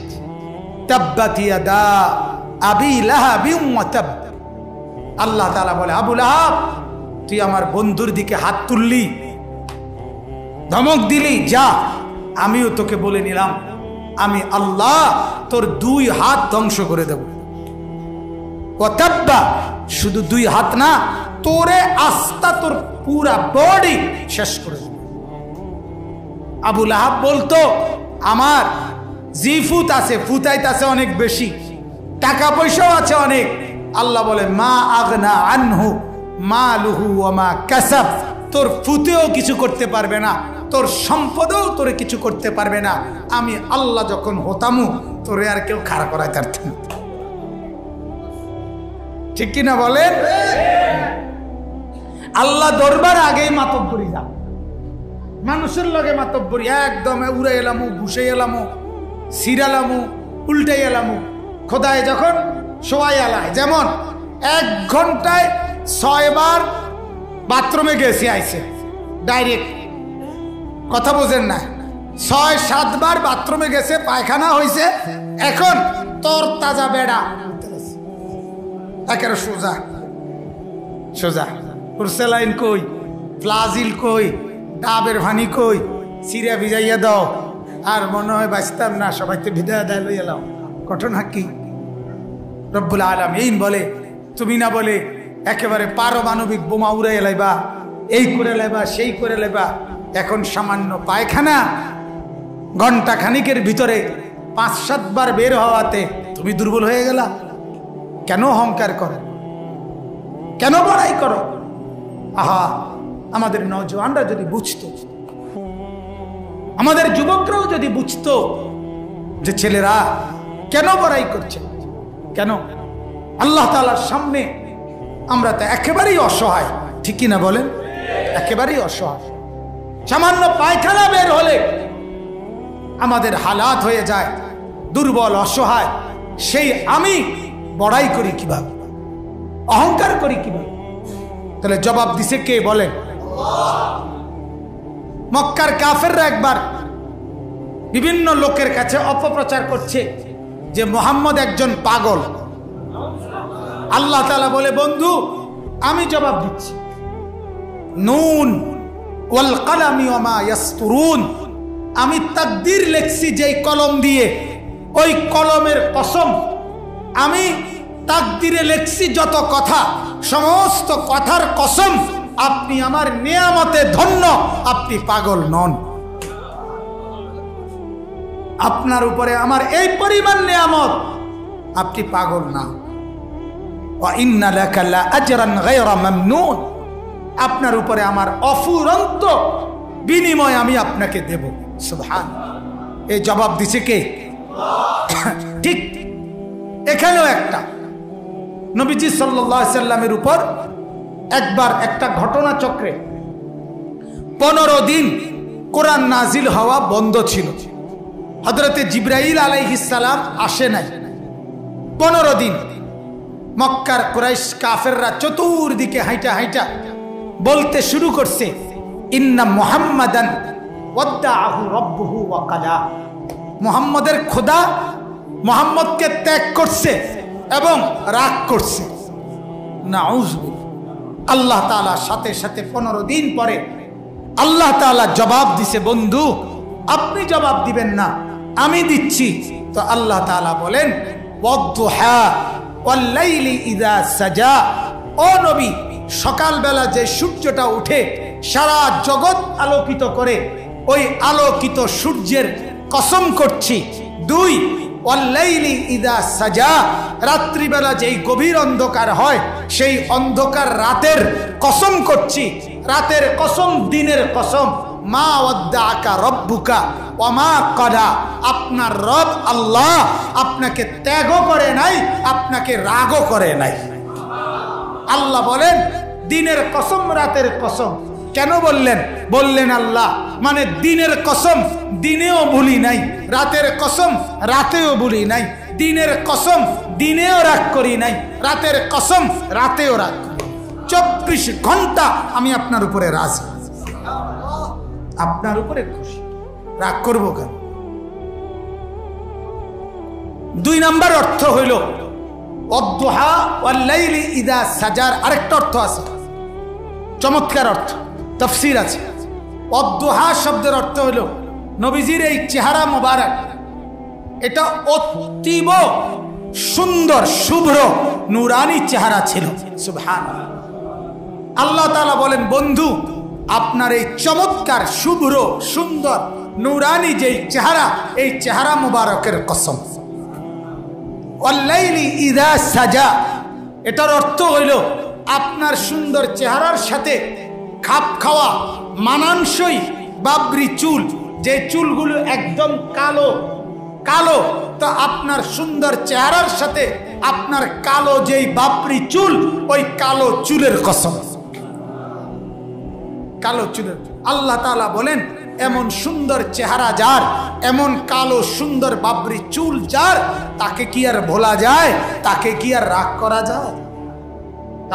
তাব্বাত ইয়াদা আবি লাহাবিন ওয়া তাব। আল্লাহ তাআলা বলে, আবু লাহাব তুই আমার বন্ধুর দিকে হাত তুললি, ধমক দিলি, যা আমিও তোকে বলে নিলাম, আমি আল্লাহ তোর 2 হাত ধ্বংস করে দেব। ওয়া তাব্বা, শুধু 2 হাত না, তোরে আস্তা তোর পুরা বডি শেষ করে দেব। আবু লাহাব বলতো, আমার জিফুত আছে, ফুতাইত আছে অনেক বেশি, টাকা পয়সাও আছে অনেক। আল্লাহ বলে, মা আগনা আনহু মালুহু ওয়া মা কাসাব, তোর ফুতেও কিছু করতে পারবে না, তোর সম্পদও তোরে কিছু করতে পারবে না। আমি আল্লাহ যখন হতামু, তোরে আর কেউ খাড়া করাই পারত না। ঠিক কিনা বলেন? আল্লাহ দরবার আগেই মাতব্বরি যা, মানুষের লগে মাতব্বরি, একদম উড়ে এলামু, ঘুষে এলামু, সিরালামু, উল্টে এলামু। খোদায় যখন সবাই আলায়, যেমন 1 ঘন্টায় 6 বার বাথরুমে গেছে, আইছে ডাইরেক্ট, কথা বোঝেন না, 6-7 বার বাথরুমে গেছে, পায়খানা হয়েছে, এখন তোর তাজা বেড়া একেবারে সোজা সোজা। পুরসেলাইন কই, ফ্লাজিল কই, ডাবের ভানি কই, সিরা ভিজাইয়া দাও, আর মনে হয় বাঁচতাম না, সবাইকে ভিজা দেয়, লই এলাম। ঘটনা কি? রব্বুল আলামিন বলে, তুমি না বলে একেবারে পারমাণবিক বোমা উড়ে লাইবা, এই করে লাইবা, সেই করে লাইবা। এখন সামান্য পায়খানা ঘন্টা খানিকের ভিতরে 5-7 বার বের হওয়াতে তুমি দুর্বল হয়ে গেলা। কেন অহংকার করো? কেন বড়াই করো? আহা, আমাদের নওজওয়ানরা যদি বুঝতো, আমাদের যুবকরাও যদি বুঝতো যে ছেলেরা কেন বড়াই করছে, কেন আল্লাহ তাআলার সামনে আমরা তো একেবারেই অসহায়, ঠিক কিনা বলেন? একেবারেই অসহায়। সামান্য পায়খানা বের হলে আমাদের হালাত হয়ে যায় দুর্বল, অসহায়। সেই আমি বড়াই করি কিভাবে, অহংকার করি কিভাবে? তাহলে জবাব দিছে কে বলেন? মক্কার কাফেররা একবার বিভিন্ন লোকের কাছে অপপ্রচার করছে যে মুহাম্মদ একজন পাগল। আল্লাহ তাআলা বলে, বন্ধু আমি জবাব দিচ্ছি, নুন ওয়াল কলামি ওয়া মা ইয়াসতুরুন, আমি তাকদীর লিখছি যেই কলম দিয়ে, ওই কলমের কসম, আমি তাকদীরে লিখছি যত কথা, সমস্ত কথার কসম, আপনি আমার নিয়ামতে ধন্য, আপনি পাগল নন। আপনার উপরে আমার এই পরিমাণ নিয়ামত, আপনি পাগল না। ওয়া ইন্না লাকা লা আজরান গায়রা মামনুন, আপনার উপরে আমার অফুরন্ত বিনিময় আমি আপনাকে দেব। সুবহান। এই জবাব দিছে কে? ঠিক এখানেও একটা নবীজি সাল্লাল্লাহু আলাইহি সাল্লামের উপর একবার একটা ঘটনা চক্রে 15 দিন কোরআন নাজিল হওয়া বন্ধ ছিল। হযরতে জিবরাইল আলাইহিস সালাম আসে নাই 15 দিন। মক্কার কুরাইশ কাফেররা চতুর্দিকে হাইটা হাইটা বলতে শুরু করছে, ইন্না মুহাম্মাদান ওয়াদ্দাআহু রাব্বুহু ওয়া কালা। মুহাম্মদের খোদা মুহাম্মদকে ত্যাগ করছে এবং রাগ করছে। নাউযুবিল্লাহ। আল্লাহ তাআলা সাথে সাথে 15 দিন পরে আল্লাহ তাআলা জবাব দিছে, বন্ধু আপনি জবাব দিবেন না, আমি দিচ্ছি। তো আল্লাহ তাআলা বলেন, ওয়াদ-দুহা ওয়াল-লাইলি ইযা সাজা। ও নবী, সকালবেলা যে সূর্যটা উঠে সারা জগৎ আলোকিত করে, ওই আলোকিত সূর্যের কসম করছি। 2 ওয়াল-লাইলি ইযা সাজা, রাত্রিবেলা যেই গভীর অন্ধকার হয় সেই অন্ধকার রাতের কসম করছি। রাতের কসম, দিনের কসম। মা ওয়াদ্দাআকা রাব্বুকা ওয়া মা ক্বালা। আপনার রব আল্লাহ আপনাকে ত্যাগও করে নাই, আপনাকে রাগও করে নাই। আল্লাহ বলেন দিনের কসম, রাতের কসম। কেন বললেন? বললেন আল্লাহ মানে দিনের কসম দিনেও ভুলি নাই, রাতের কসম রাতেও ভুলি নাই। দিনের কসম দিনেও রাগ করি নাই, রাতের কসম রাতেও রাগ করি। 24 ঘন্টা আমি আপনার উপরে রাজি, আপনার উপরে খুশি, রাগ করবো কেন? 2 নম্বর অর্থ হইল ওয়াদ-দুহা ওয়াল-লাইলি ইযা সাজার আরেকটা অর্থ আছে, চমৎকার অর্থ, তাফসীর আছে। ওয়াদ-দুহা শব্দের অর্থ হইল নবীজির এই চেহারা মোবারক, এটা অতীব সুন্দর, শুভ্র, নূরানি চেহারা ছিল। সুবহানাল্লাহ। আল্লাহ তাআলা বলেন, বন্ধু আপনার এই চমৎকার, শুভ্র, সুন্দর, নূরানি যেই চেহারা, এই চেহারা মোবারকের কসম। ওয়াল-লাইলি ইযা সাজা, এটার অর্থ হইল আপনার সুন্দর চেহারার সাথে খাপ খাওয়া, মানানসই বাবরি চুল, যে চুলগুলো একদম কালো কালো, তা আপনার সুন্দর চেহারার সাথে আপনার কালো যেই বাবরি চুল, ওই কালো চুলের কসম। কালো চুলের। আল্লাহ তাআলা বলেন, এমন সুন্দর চেহারা যার, এমন কালো সুন্দর বাবরি চুল যার, তাকে কি আর ভোলা যায়? তাকে কি আর রাগ করা যায়?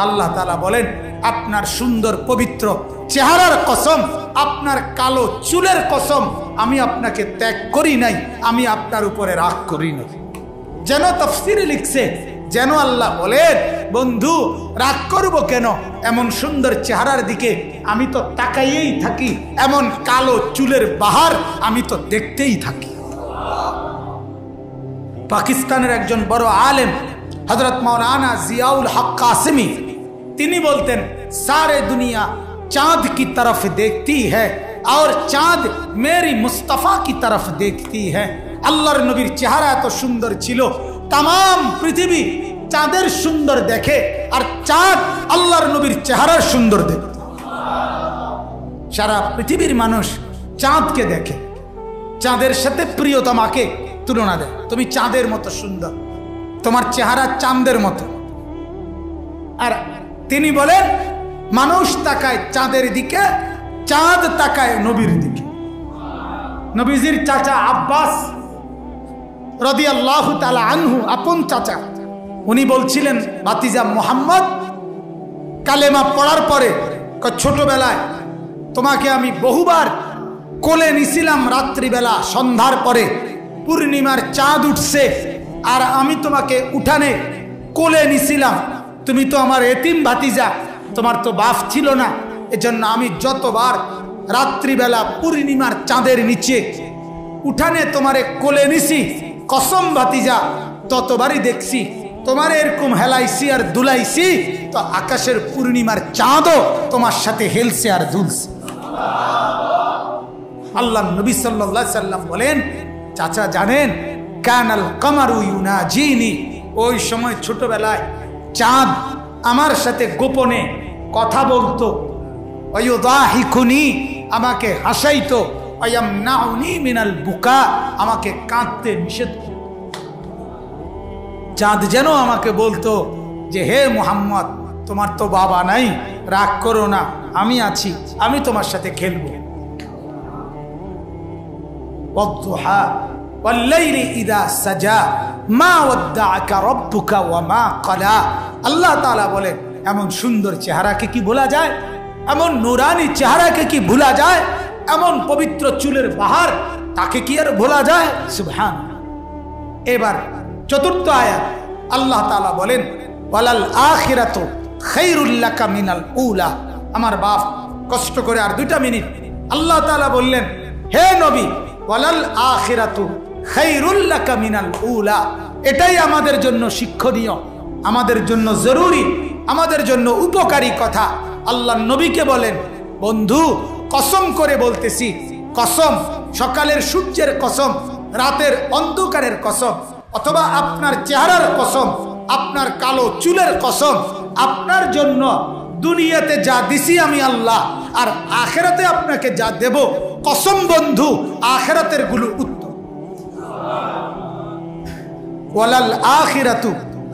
আল্লাহ তাআলা বলেন, আপনার সুন্দর পবিত্র চেহারার কসম, আপনার কালো চুলের কসম, আমি আপনাকে ত্যাগ করি নাই, আমি আপনার উপরে রাগ করি নাই। যেন তাফসীরে লিখছে, যেন আল্লাহ বলেন, বন্ধু রাগ করব কেন? এমন সুন্দর চেহারার দিকে আমি তো তাকাইয়েই থাকি, এমন কালো চুলের বাহার আমি তো দেখতেই থাকি। পাকিস্তানের একজন বড় আলেম হযরত মাওলানা জিয়াউল হক কাসেমি, তিনি বলতেন, সারে দুনিয়া चांद की तरफ देखती है और चांद मेरी मुस्तफा की तरफ देखती है। আল্লাহর নবীর চেহারা এত সুন্দর ছিল, तमाम পৃথিবী চাঁদের সুন্দর দেখে, আর চাঁদ আল্লাহর নবীর চেহারার সুন্দর দেখে। সারা পৃথিবীর মানুষ চাঁদকে দেখে, চাঁদের সাথে প্রিয়তমাকে তুলনা দেয়। তুমি চাঁদের মতো সুন্দর, তোমার চেহারা চাঁদের মতো। আর তিনি বলেন, মানুষ তাকায় চাঁদের দিকে, চাঁদ তাকায় নবীর দিকে। নবীজির চাচা আব্বাস রাদিয়াল্লাহু তাআলা আনহু, আপন চাচা, উনি বলছিলেন, ভাতিজা মুহাম্মদ, কালেমা পড়ার পরে ছোটবেলায় তোমাকে আমি বহুবার কোলে নিছিলাম, রাত্রিবেলা সন্ধ্যার পরে পূর্ণিমার চাঁদ উঠছে আর আমি তোমাকে উঠানে কোলে নিছিলাম, তুমি তো আমার এতিম ভাতিজা, তোমার তো বাপ ছিল না, এজন্য আমি যতবার রাত্রিবেলা পূর্ণিমার চাঁদের নিচে উঠানে তোমারে কোলে নিছি, কসম ভাতিজা ততবারই দেখছি তোমার এরকম হেলাইছি আর দুলাইছি, তো আকাশের পূর্ণিমার চাঁদও তোমার সাথে হেলছে আর দুলছে। আল্লাহ নবী সাল্লাল্লাহু আলাইহি সাল্লাম বলেন, চাচা জানেন, কানাল কামারু ইউনাজিনি, ওই সময় ছোটবেলায় চাঁদ আমার সাথে গোপনে কথা বলতো, ওয়ায়ুদাহিকুনি, আমাকে হাসাইতো, ওয়ায়ামনাউনি মিনাল বুকা, আমাকে কাঁদতে নিষেধ করত। চাঁদ যেন আমাকে বলতো যে হে মুহাম্মদ, তোমার তো বাবা নাই, রাগ করো না, আমি আছি, আমি তোমার সাথে খেলবো। ওয়াদ-দুহা ওয়াল-লাইলি ইযা সাজা মা ওয়াদ্দাআকা রাব্বুকা ওয়া মা ক্বালা। আল্লাহ তাআলা বলেন, এমন সুন্দর চেহারাকে কি ভোলা যায়? এমন নুরানি চেহারাকে কি ভোলা যায়? এমন পবিত্র চুলের বাহার, তাকে কি আর ভোলা যায়? সুবহানাল্লাহ। এবার চতুর্থ আয়াত আল্লাহ তাআলা বলেন, ওয়ালাল আখিরাতু খায়রুল লাকা মিনাল উলা। আমার বাপ, কষ্ট করে আর 2টা মিনিট। আল্লাহ তাআলা বললেন, হে নবী, ওয়ালাল আখিরাতু খায়রুল লাকা মিনাল উলা। এটাই আমাদের জন্য শিক্ষণীয়, আমাদের জন্য জরুরি, আমাদের জন্য উপকারী কথা। আল্লাহ নবীকে বলেন, বন্ধু কসম করে বলতেছি, কসম, সকালের সূর্যের কসম, রাতের অন্ধকারের কসম, অথবা আপনার চেহারার কসম, আপনার কালো চুলের কসম, আপনার জন্য দুনিয়াতে যা দিছি আমি আল্লাহ, আর আখিরাতে আপনাকে যা দেব, কসম বন্ধু, আখিরাতের গুলো উত্তম। ওয়ালাল আখিরাতু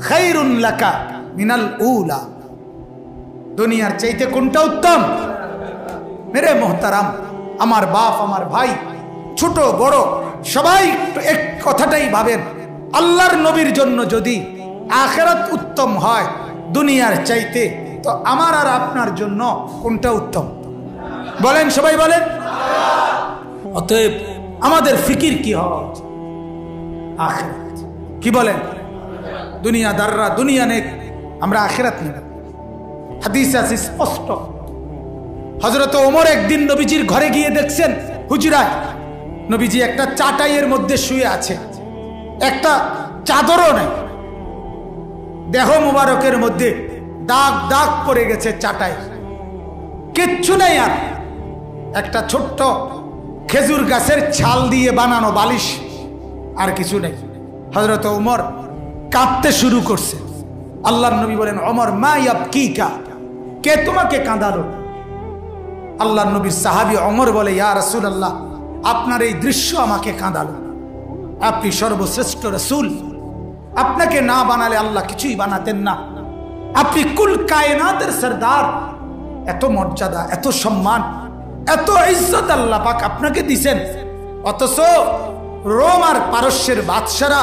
খায়রুন লাকা মিনাল উলা। দুনিয়ার চাইতে কোনটা উত্তম? মেরে মোহতারাম, আমার বাপ, আমার ভাই, ছোট বড় সবাই এক কথাটাই ভাবেন, আল্লাহর নবীর জন্য যদি আখিরাত উত্তম হয় দুনিয়ার চাইতে, তো আমার আর আপনার জন্য কোনটা উত্তম? বলেন, সবাই বলেন। অতএব আমাদের ফিকির কি হওয়া উচিত? আখিরাত। কি বলেন? দুনিয়াদাররা দুনিয়া নেক, আমরা আখিরাত নেব। হাদিস আছে স্পষ্ট। হযরত ওমর একদিন নবীজির ঘরে গিয়ে দেখছেন হুজরায় নবীজি একটা চাটাইয়ের মধ্যে শুয়ে আছে, একটা চাদরও নেই, দেহ মুবারকের মধ্যে দাগ দাগ পড়ে গেছে, চাটাই কিচ্ছু নেই, আর একটা ছোট্ট খেজুর গাছের ছাল দিয়ে বানানো বালিশ, আর কিছু নেই। হযরত ওমর কাঁদতে শুরু করছে। আল্লাহর নবী বলেন, ওমর মা ইয়াবকিকা, কে তোমাকে কাঁদালো? আল্লাহর নবীর সাহাবী ওমর বলে, ইয়া রাসূলুল্লাহ, আপনার এই দৃশ্য আমাকে কাঁদালো। আপনি সর্বশ্রেষ্ঠ রাসূল, আপনাকে না বানালে আল্লাহ কিছুই বানাতেন না। আপনি কুল কায়নাতের সরদার, এত মর্যাদা, এত সম্মান, এত ইজ্জত আল্লাহ পাক আপনাকে দিবেন, অথচ রোম আর পারস্যের বাদশারা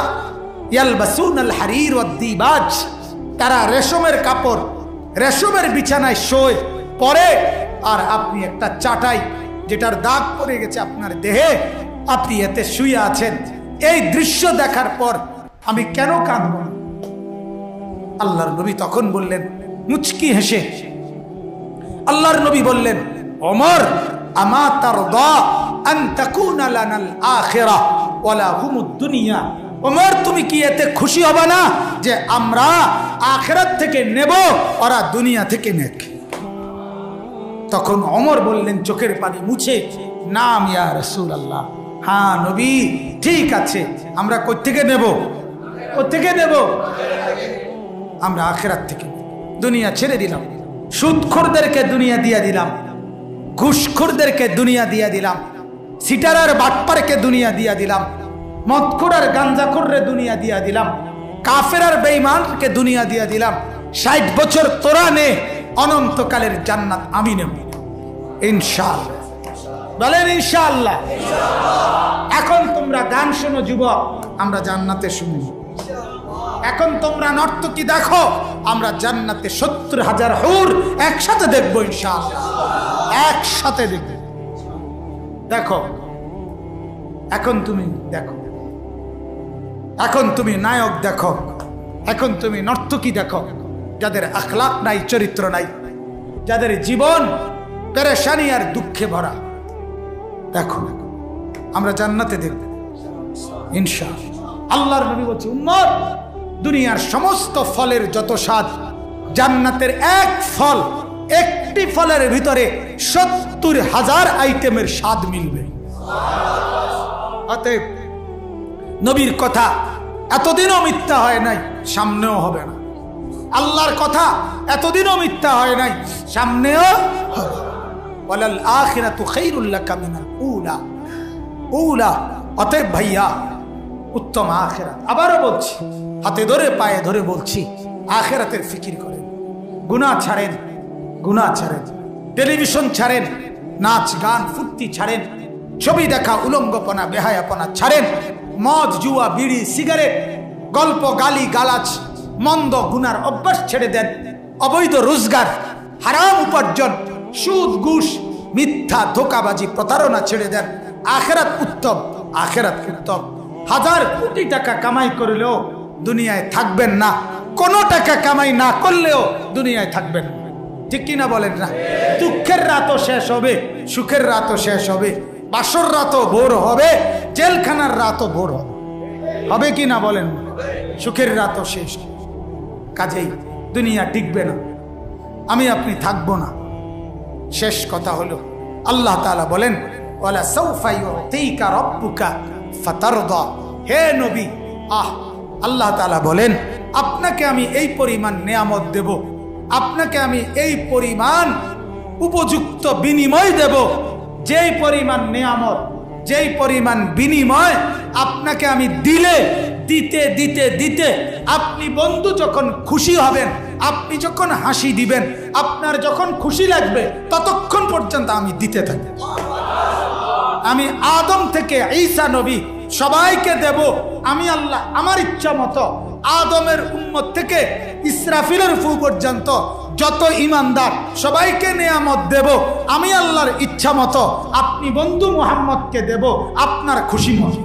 ইয়ালবাসুনাল হারির ওয়াদ দিবাজ, তারা রেশমের কাপড়, রেশমের বিছানায় শোয় পরে, আর আপনি একটা চাটাই যেটার দাগ পড়ে গেছে আপনার দেহে, আপনি এতে শুয়ে আছেন। এই দৃশ্য দেখার পর আমি কেন কাঁদব? আল্লাহর নবী তখন বললেন মুচকি হেসে, আল্লাহর নবী বললেন, ওমর আমা তারদা আন তাকুনা লানাল আখিরাহ ওয়ালা হুমুদ দুনিয়া। ওমর, তুমি কি এতে খুশি হবে না যে আমরা আখিরাত থেকে নেব, ওরা দুনিয়া থেকে নেক? তখন ওমর বললেন চোখের পানি মুছে, নাম ইয়া রাসূলুল্লাহ, হ্যাঁ নবী, ঠিক আছে, আমরা কই থেকে নেব? কই থেকে নেব? আমরা আখিরাত থেকে। দুনিয়া ছেড়ে দিলাম, সুদখোরদেরকে দুনিয়া দিয়ে দিলাম, ঘুষখোরদেরকে দুনিয়া দিয়ে দিলাম, সিটার আর বাটপারকে দুনিয়া দিয়ে দিলাম, মদখোর আর গাঞ্জাখোররে দুনিয়া দিয়ে দিলাম, কাফের আর বেঈমানকে দুনিয়া দিয়ে দিলাম। 60 বছর তোরা নে, অনন্তকালের জান্নাত আমি নেব ইনশাআল্লাহ। বলেন ইনশাআল্লাহ। এখন তোমরা গান শোনো যুবক, আমরা জান্নাতে শুনি। এখন তোমরা নর্তকী দেখো, আমরা জান্নাতে 70,000 হুর একসাথে দেখবো ইনশাআল্লাহ, একসাথে দেখবো। দেখো, এখন তুমি দেখো, এখন তুমি নায়ক দেখো, এখন তুমি নর্তকী দেখো, যাদের আখলাক নাই, চরিত্র নাই, যাদের জীবন পেরেশানি আর দুঃখে ভরা। দেখো, আমরা জান্নাতে দেখব ইনশাআল্লাহ। আল্লাহর নবী বলছে, উম্মত, দুনিয়ার সমস্ত ফলের যত স্বাদ, জান্নাতের এক ফল, একটি ফলের ভিতরে 70,000 আইটেমের স্বাদ মিলবে। অতএব নবীর কথা এতদিনও মিথ্যা হয় নাই, সামনেও হবে না। আল্লাহর কথা এতদিনও মিথ্যা হয় নাই, সামনেও হবে। ওয়ালাল আখিরাতু খায়রুল লাকা মিনাল উলা। উলা অতএব ভাইয়া উত্তম আখিরাত। আবারও বলছি, হাতে ধরে পায়ে ধরে বলছি, আখিরাতের ফিকির করেন, গুনাহ ছাড়েন, গুনাহ ছাড়েন, টেলিভিশন ছাড়েন, নাচ গান ফুর্তি ছাড়েন, ছবি দেখা উলঙ্গপনা বেহায়াপনা ছাড়েন, মদ জুয়া বিড়ি সিগারেট গল্প গালি গালাজ মন্দ গুনার অভ্যাস ছেড়ে দেন, অবৈধ রোজগার হারাম উপার্জন সুদ ঘুষ মিথ্যা ধোঁকাবাজি প্রতারণা ছেড়ে দেন। আখিরাত উত্তম, আখিরাত উত্তম। হাজার কোটি টাকা কামাই করলেও দুনিয়ায় থাকবেন না, কোনো টাকা কামাই না করলেও দুনিয়ায় থাকবেন না। ঠিক কিনা বলেন না? দুঃখের রাতও শেষ হবে, সুখের রাতও শেষ হবে, বাসর রাতও ভোর হবে, জেলখানার রাতও ভোর হবে, হবে কি না বলেন? সুখের রাতও শেষ। কাজেই দুনিয়া টিকবে না, আমি আপনি থাকবো না। শেষ কথা হলো আল্লাহ তাআলা বলেন ওয়ালা সাউফা ইউতিকা রাব্বুকা ফাতারদা। হে নবী, আল্লাহ তাআলা বলেন আপনাকে আমি এই পরিমাণ নেয়ামত দেব, আপনাকে আমি এই পরিমাণ উপযুক্ত বিনিময় দেব, যেই পরিমাণ নেয়ামত, যেই পরিমাণ বিনিময় আপনাকে আমি দিলে দিতে দিতে দিতে আপনি বন্ধু যখন খুশি হবেন, আপনি যখন হাসি দিবেন, আপনার যখন খুশি লাগবে ততক্ষণ পর্যন্ত আমি দিতে থাকি। আমি আদম থেকে ঈসা নবী সবাইকে দেব আমি আল্লাহ আমার ইচ্ছা মতো। আদমের উম্মত থেকে ইসরাফিলের ফু পর্যন্ত যত ইমানদার সবাইকে নেয়ামত দেব আমি আল্লাহর ইচ্ছা মতো। আপনি বন্ধু মুহাম্মদকে দেব আপনার খুশি মতো।